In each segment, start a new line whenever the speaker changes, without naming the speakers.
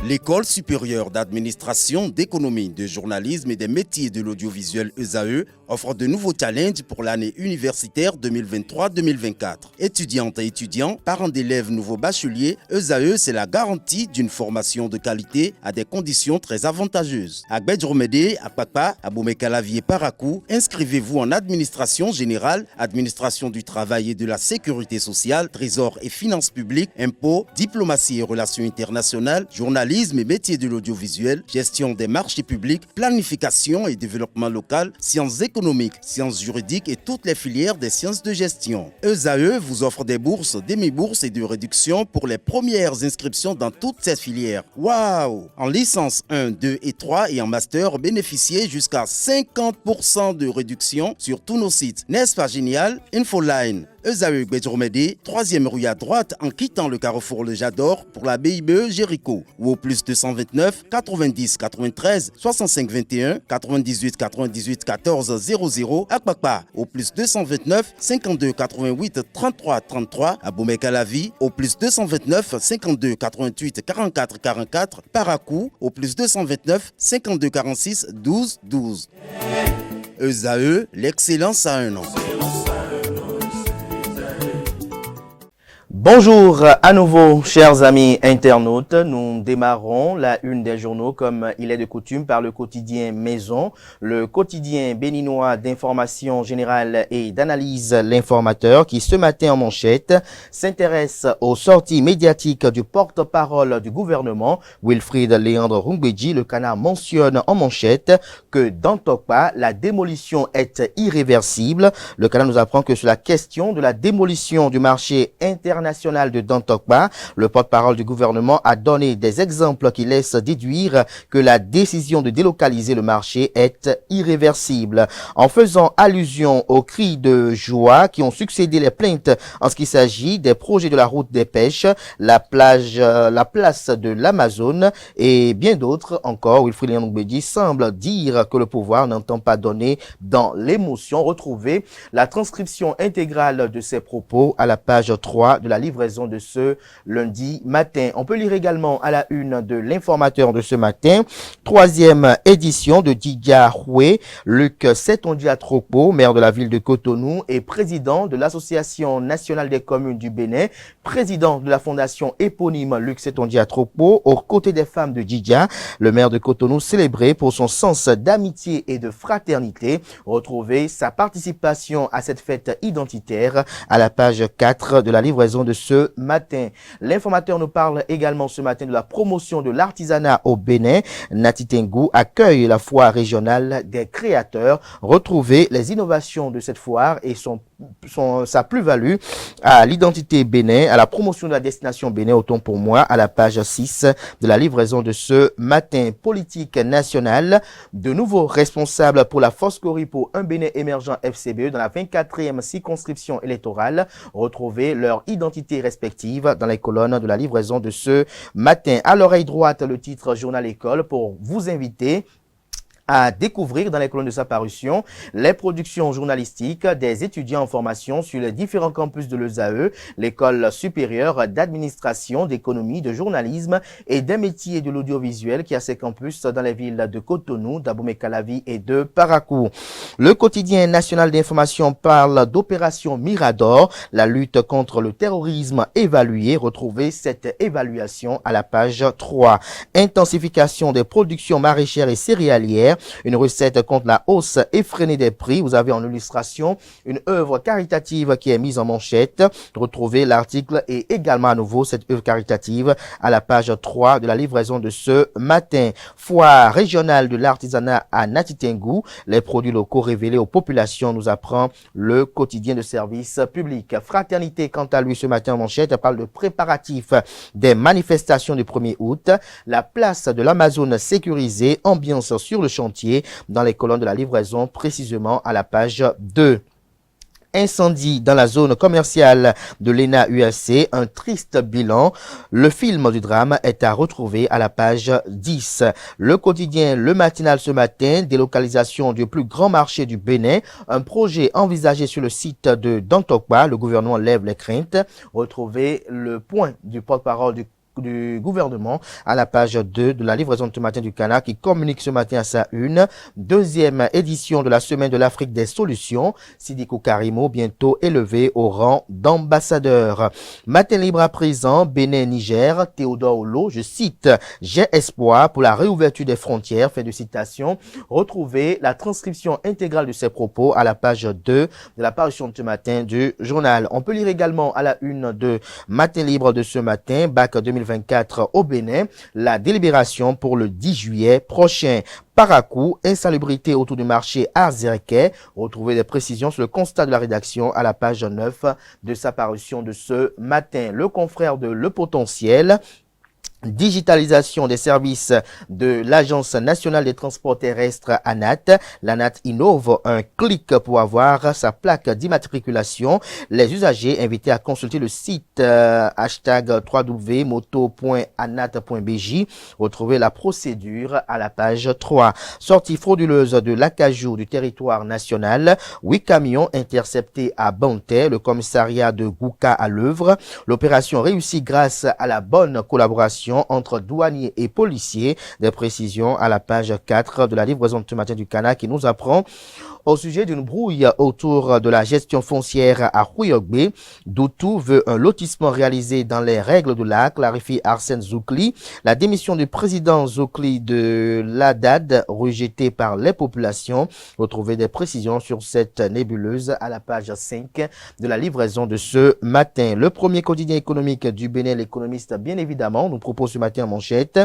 L'École supérieure d'administration, d'économie, de journalisme et des métiers de l'audiovisuel ESAE offre de nouveaux challenges pour l'année universitaire 2023-2024. Étudiantes et étudiants, parents d'élèves nouveaux bacheliers, ESAE, c'est la garantie d'une formation de qualité à des conditions très avantageuses. À Gbedjromede, à Papa, à Boumekalavi et Parakou, inscrivez-vous en administration générale, administration du travail et de la sécurité sociale, trésor et finances publiques, impôts, diplomatie et relations internationales, journalisme et métiers de l'audiovisuel, gestion des marchés publics, planification et développement local, sciences économiques, sciences juridiques et toutes les filières des sciences de gestion. ESAE vous offre des bourses, demi-bourses et de réductions pour les premières inscriptions dans toutes ces filières. Waouh! En licence 1, 2 et 3 et en master, bénéficiez jusqu'à 50% de réduction sur tous nos sites. N'est-ce pas génial? Infoline. ESAE Gbedjromede, 3e rue à droite en quittant le carrefour Le Jador pour la BIBE Jéricho ou au plus 229 90 93 65 21 98 98 14 00 à Kpakpa au plus 229 52 88 33 33 à Boumekalavi au plus 229 52 88 44 44 Parakou au plus 229 52 46 12 12. ESAE, l'excellence à un an.
Bonjour à nouveau, chers amis internautes. Nous démarrons la une des journaux comme il est de coutume par le quotidien Maison, le quotidien béninois d'information générale et d'analyse L'Informateur qui ce matin en manchette s'intéresse aux sorties médiatiques du porte-parole du gouvernement, Wilfried Léandre Rungbeji. Le Canard mentionne en manchette que dans Tokpa, la démolition est irréversible. Le Canard nous apprend que sur la question de la démolition du marché international de Dantokba, le porte-parole du gouvernement a donné des exemples qui laissent déduire que la décision de délocaliser le marché est irréversible. En faisant allusion aux cris de joie qui ont succédé les plaintes en ce qui s'agit des projets de la route des pêches, la place de l'Amazone et bien d'autres encore, Wilfried Léandre semble dire que le pouvoir n'entend pas donner dans l'émotion. Retrouvez la transcription intégrale de ses propos à la page 3 de la livraison de ce lundi matin. On peut lire également à la une de l'Informateur de ce matin, 3e édition de Didia Houé, Luc Setondia-Tropo, maire de la ville de Cotonou et président de l'Association nationale des communes du Bénin, président de la fondation éponyme Luc Setondia-Tropo, aux côtés des femmes de Didia, le maire de Cotonou célébré pour son sens d'amitié et de fraternité. Retrouvez sa participation à cette fête identitaire à la page 4 de la livraison de ce matin. L'Informateur nous parle également ce matin de la promotion de l'artisanat au Bénin. Nati Tengu accueille la foire régionale des créateurs. Retrouvez les innovations de cette foire et sa plus-value à l'identité Bénin, à la promotion de la destination Bénin, autant pour moi, à la page 6 de la livraison de ce matin. Politique nationale, de nouveaux responsables pour la Force Cori pour un Bénin émergent FCBE dans la 24e circonscription électorale. Retrouvez leur identité respective dans les colonnes de la livraison de ce matin. À l'oreille droite, le titre Journal École pour vous inviter à découvrir dans les colonnes de sa parution les productions journalistiques des étudiants en formation sur les différents campus de l'ESAE, l'école supérieure d'administration, d'économie, de journalisme et des métiers de l'audiovisuel qui a ses campus dans les villes de Cotonou, d'Abomey-Calavi et de Parakou. Le quotidien national d'information parle d'opération Mirador, la lutte contre le terrorisme évaluée. Retrouvez cette évaluation à la page 3. Intensification des productions maraîchères et céréalières, une recette contre la hausse effrénée des prix. Vous avez en illustration une œuvre caritative qui est mise en manchette. Retrouvez l'article et également à nouveau cette œuvre caritative à la page 3 de la livraison de ce matin. Foire régionale de l'artisanat à Nati Tengu, les produits locaux révélés aux populations, nous apprend le quotidien de service public. Fraternité, quant à lui, ce matin en manchette, parle de préparatifs des manifestations du 1er août. La place de l'Amazone sécurisée, ambiance sur le chantier dans les colonnes de la livraison, précisément à la page 2. Incendie dans la zone commerciale de l'ENA UAC, un triste bilan. Le film du drame est à retrouver à la page 10. Le quotidien Le Matinal ce matin, délocalisation du plus grand marché du Bénin, un projet envisagé sur le site de Dantokba, le gouvernement lève les craintes. Retrouvez le point du porte-parole du du gouvernement à la page 2 de la livraison de ce matin du Canard qui communique ce matin à sa une. Deuxième édition de la Semaine de l'Afrique des Solutions. Sidiko Karimo bientôt élevé au rang d'ambassadeur. Matin libre à présent, Bénin-Niger, Théodore Olo, je cite, « J'ai espoir pour la réouverture des frontières », fin de citation. Retrouvez la transcription intégrale de ces propos à la page 2 de la parution de ce matin du journal. On peut lire également à la une de Matin libre de ce matin, BAC 2024 au Bénin, la délibération pour le 10 juillet prochain. Paracou, insalubrité autour du marché Arzerquet. Retrouvez des précisions sur le constat de la rédaction à la page 9 de sa parution de ce matin. Le confrère de Le Potentiel. Digitalisation des services de l'Agence nationale des transports terrestres ANAT. L'ANAT innove, un clic pour avoir sa plaque d'immatriculation. Les usagers invités à consulter le site hashtag www.moto.anat.bj. Retrouvez la procédure à la page 3. Sortie frauduleuse de l'acajou du territoire national. 8 camions interceptés à Bantais, le commissariat de Gouka à l'œuvre. L'opération réussit grâce à la bonne collaboration entre douaniers et policiers. Des précisions à la page 4 de la livraison de ce matin du Canard qui nous apprend au sujet d'une brouille autour de la gestion foncière à Huyogbe. Doutou veut un lotissement réalisé dans les règles de l'art, clarifie Arsène Zoukli. La démission du président Zoukli de l'ADAD rejetée par les populations. Retrouvez des précisions sur cette nébuleuse à la page 5 de la livraison de ce matin. Le premier quotidien économique du Bénin, l'économiste bien évidemment, nous propose ce matin en manchette.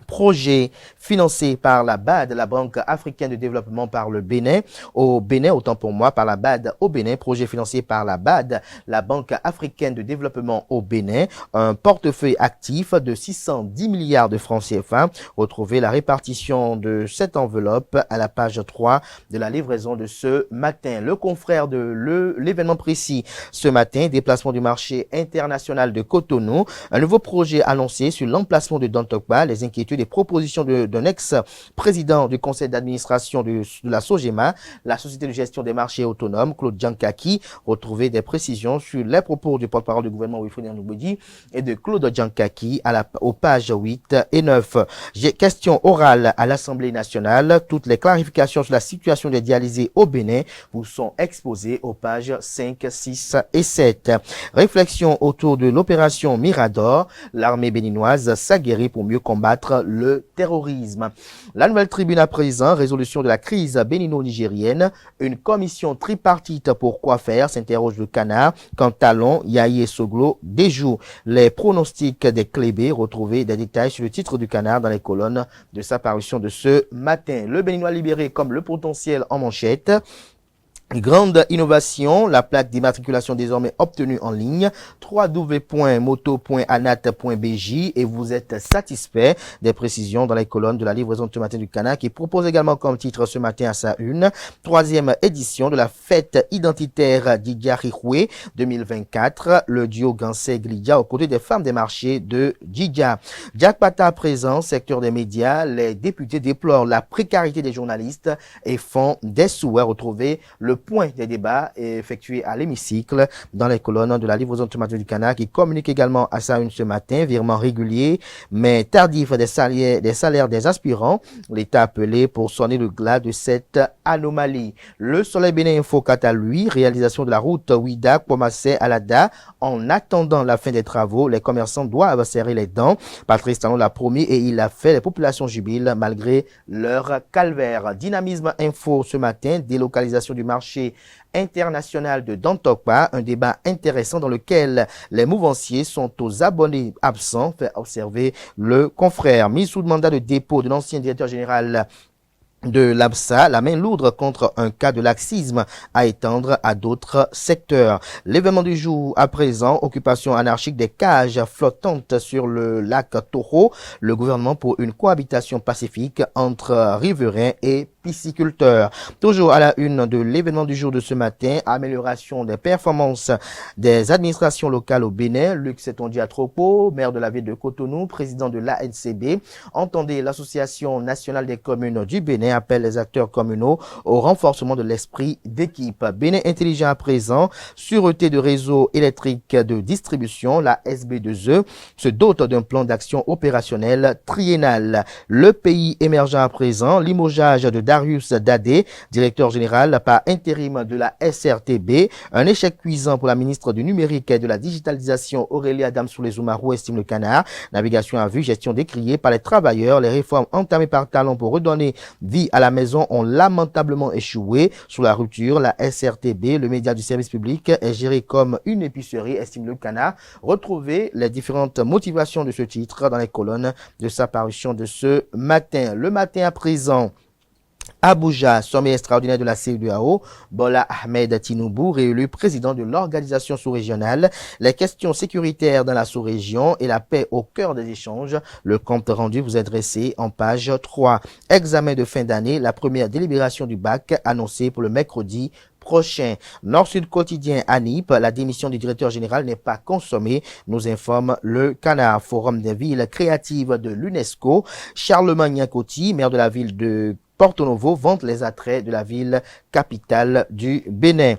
Projet financé par la BAD, la Banque africaine de développement par le Bénin, au Bénin, autant pour moi, par la BAD au Bénin, projet financé par la BAD, la Banque africaine de développement au Bénin, un portefeuille actif de 610 milliards de francs CFA. Retrouvez la répartition de cette enveloppe à la page 3 de la livraison de ce matin. Le confrère de l'événement précis ce matin, déplacement du marché international de Cotonou, un nouveau projet annoncé sur l'emplacement de Dantokba, les inquiétudes des propositions d'un ex-président du conseil d'administration de la SOGEMA, la société de gestion des marchés autonomes, Claude Djankaki. Retrouvez des précisions sur les propos du porte-parole du gouvernement Wilfried Ndoubedi et de Claude Djankaki aux pages 8 et 9. J'ai question orale à l'Assemblée nationale. Toutes les clarifications sur la situation des dialysés au Bénin vous sont exposées aux pages 5, 6 et 7. Réflexion autour de l'opération Mirador. L'armée béninoise s'aguerrit pour mieux combattre le terrorisme. La nouvelle tribune à présent, résolution de la crise bénino-nigérienne, une commission tripartite pour quoi faire, s'interroge le Canard, quand Talon, Yahi et Soglo déjouent les pronostics des Clébés. Retrouvez des détails sur le titre du Canard dans les colonnes de sa parution de ce matin. Le Béninois libéré comme le potentiel en manchette. Grande innovation, la plaque d'immatriculation désormais obtenue en ligne, www.moto.anat.bj et vous êtes satisfait des précisions dans les colonnes de la livraison de ce matin du Canard qui propose également comme titre ce matin à sa une, 3e édition de la fête identitaire d'Idjahihoué 2024, le duo Gansé-Glidia aux côtés des femmes des marchés de Djidja. Jack Pata à présent, secteur des médias, les députés déplorent la précarité des journalistes et font des souhaits. Retrouver le point des débats effectués à l'hémicycle dans les colonnes de la livraison de ce matin du Canard qui communique également à sa une ce matin, virement régulier mais tardif des salaires des aspirants, l'État appelé pour sonner le glas de cette anomalie. Le Soleil Bénin Info quant à lui, réalisation de la route Ouidak Pomassé Alada. En attendant la fin des travaux, les commerçants doivent serrer les dents. Patrice Talon l'a promis et il l'a fait. Les populations jubilent malgré leur calvaire. Dynamisme Info ce matin, délocalisation du marché international de Dantokpa, un débat intéressant dans lequel les mouvanciers sont aux abonnés absents, fait observer le confrère. Mis sous mandat de dépôt de l'ancien directeur général de l'ABSA, la main lourde contre un cas de laxisme à étendre à d'autres secteurs. L'événement du jour à présent, occupation anarchique des cages flottantes sur le lac Toho, le gouvernement pour une cohabitation pacifique entre riverains et pisciculteurs. Toujours à la une de l'événement du jour de ce matin, amélioration des performances des administrations locales au Bénin. Luc Setondia Tropo, maire de la ville de Cotonou, président de l'ANCB, entendez l'Association nationale des communes du Bénin appelle les acteurs communaux au renforcement de l'esprit d'équipe. Bénin intelligent à présent, sûreté de réseau électrique de distribution, la SB2E, se dote d'un plan d'action opérationnel triennal. Le pays émergent à présent, limogeage de Darius Dadé, directeur général par intérim de la SRTB, un échec cuisant pour la ministre du numérique et de la digitalisation Aurélie Adamsoulé-Zoumarou, estime le Canard. Navigation à vue, gestion décriée par les travailleurs, les réformes entamées par Talon pour redonner vie à la maison ont lamentablement échoué. Sous la rupture, la SRTB, le média du service public, est géré comme une épicerie, estime le Canard. Retrouvez les différentes motivations de ce titre dans les colonnes de sa parution de ce matin. Le matin à présent, Abuja, sommet extraordinaire de la CEDEAO, Bola Ahmed Tinubu, réélu président de l'organisation sous-régionale, les questions sécuritaires dans la sous-région et la paix au cœur des échanges. Le compte rendu vous est dressé en page 3. Examen de fin d'année, la première délibération du bac annoncée pour le mercredi prochain. Nord-Sud quotidien Anip, la démission du directeur général n'est pas consommée, nous informe le Canard. Forum des villes créatives de l'UNESCO, Charlemagne Coty, maire de la ville de Porto Novo, vante les attraits de la ville capitale du Bénin.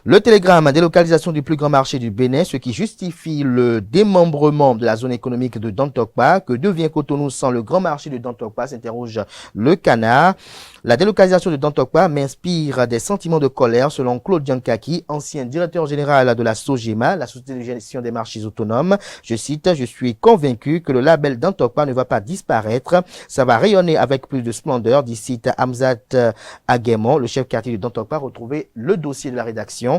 Le télégramme, délocalisation du plus grand marché du Bénin, ce qui justifie le démembrement de la zone économique de Dantokpa. Que devient Cotonou sans le grand marché de Dantokpa, s'interroge le Canard. La délocalisation de Dantokpa m'inspire des sentiments de colère, selon Claude Yankaki, ancien directeur général de la SOGEMA, la Société de gestion des marchés autonomes. Je cite, « Je suis convaincu que le label Dantokpa ne va pas disparaître. Ça va rayonner avec plus de splendeur », dit cite Hamzat Aguemon, le chef quartier de Dantokpa. Retrouvez le dossier de la rédaction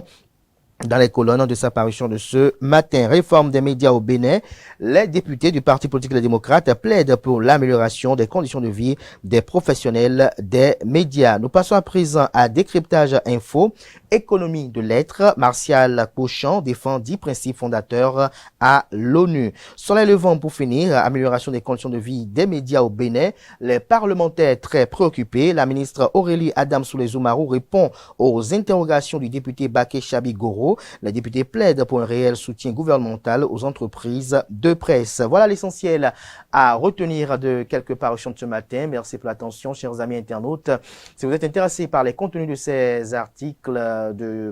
dans les colonnes de sa parution de ce matin. Réforme des médias au Bénin. Les députés du Parti politique des démocrates plaident pour l'amélioration des conditions de vie des professionnels des médias. Nous passons à présent à Décryptage Info. Économie de lettres. Martial Cauchan défend 10 principes fondateurs à l'ONU. Soleil levant pour finir. Amélioration des conditions de vie des médias au Bénin. Les parlementaires très préoccupés. La ministre Aurélie Adamsoulé-Zoumarou répond aux interrogations du député Baké Chabi Goro. Les députés plaident pour un réel soutien gouvernemental aux entreprises de presse. Voilà l'essentiel à retenir de quelques parutions de ce matin. Merci pour l'attention, chers amis internautes. Si vous êtes intéressés par les contenus de ces articles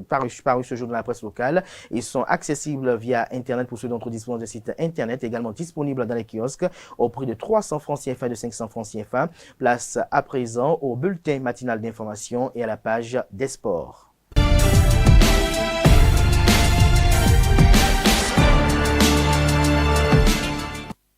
parus ce jour dans la presse locale, ils sont accessibles via Internet pour ceux d'entre eux disposant de sites Internet, également disponibles dans les kiosques au prix de 300 francs CFA et de 500 francs CFA. Place à présent au bulletin matinal d'information et à la page des sports.